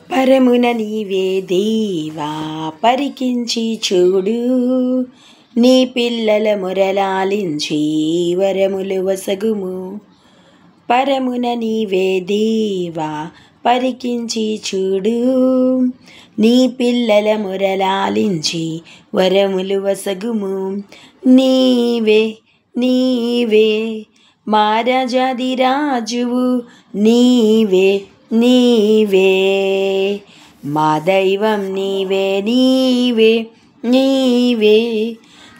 పరమున నీవే దేవా పరికించి చూడు, నీ పిల్లల మొరలాలించి వరములు వసగుము. పరమున నీవే దేవా పరికించి చూడు, నీ పిల్లల మొరలాలించి వరములు వసగుము. నీవే నీవే మా రాజాదిరాజువు, నీవే నీవే మా దైవం, నీవే నీవే నీవే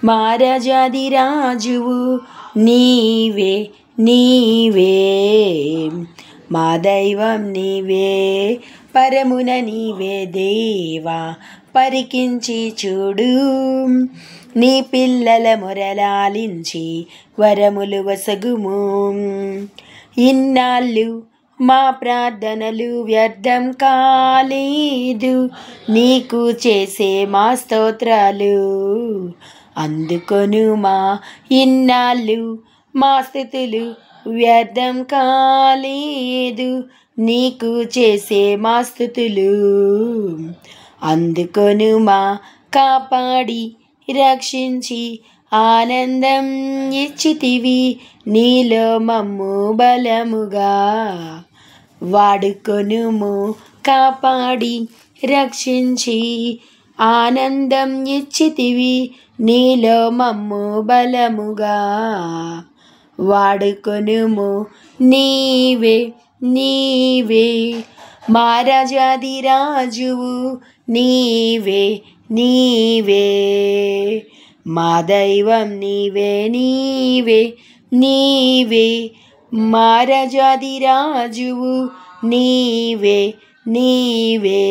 మా రాజాదిరాజువు, నీవే నీవే మా దైవం, నీవే. పరమున నీవే దేవా పరికించి చూడు, నీ పిల్లల మొరలాలించి వరములు వసగుము. ఇన్నాళ్ళు మా ప్రార్థనలు వ్యర్థం కాలేదు, నీకు చేసే మా స్తోత్రాలు అందుకొనుమా. ఇన్నాళ్ళు మా స్థుతులు వ్యర్థం కాలేదు, నీకు చేసే మా స్థుతులు అందుకొనుమా. కాపాడి రక్షించి ఆనందం ఇచ్చితివి, నీలో మమ్ము బలముగా వాడుకొనుము. కాపాడి రక్షించి ఆనందం ఇచ్చితివి, నీలో మమ్ము బలముగా వాడుకొనుము. నీవే నీవే మా రాజాదిరాజువు, నీవే నీవే మా దైవం, నీవే నీవే నీవే మా రాజాదిరాజువు, నీవే నీవే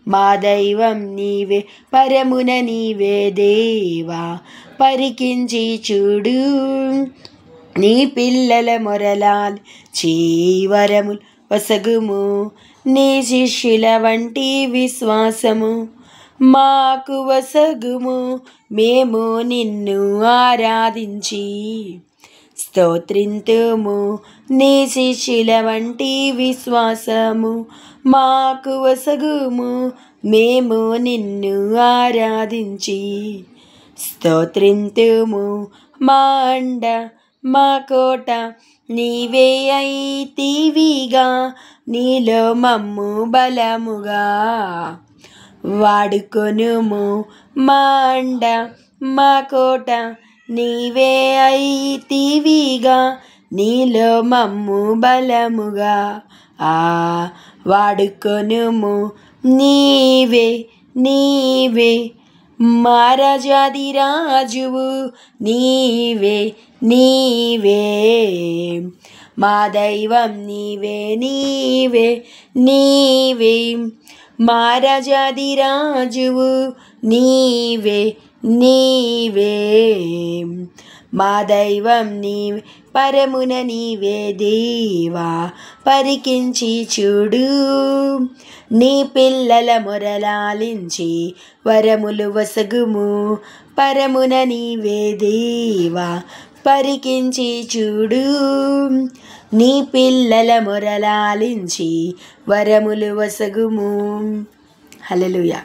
మా దైవం, నీవే. పరమున నీవే దేవా పరికించి చూడు, నీ పిల్లల మొరలాలించి వరములు వసగుము. నీ శిష్యుల వంటి విశ్వాసము మాకు వసగుము, మేము నిన్ను ఆరాధించి స్తోత్రింతుము. నీ శిష్యుల వంటి విశ్వాసము మాకు వసగుము, మేము నిన్ను ఆరాధించి స్తోత్రింతుము. మా అండ మా కోట నీవే అయితివిగా, నీలో మమ్ము బలముగా వాడుకొనుము. మా అండ మా కోట నీవే అయితివిగా, నీలో మమ్ము బలముగా వాడుకొనుము. నీవే నీవే మా రాజాదిరాజువు, నీవే నీవే మా దైవం, నీవే నీవే నీవే మా రాజాదిరాజువు, నీవే నీవే మా దైవం, నీవే. పరమున నీవే దేవా పరికించి చూడు, నీ పిల్లల మొరలాలించి వరములు వసగుము. పరమున నీవే దేవా పరికించి చూడు, నీ పిల్లల మొరలాలించి వరములు వసగుము. హల్లెలూయా.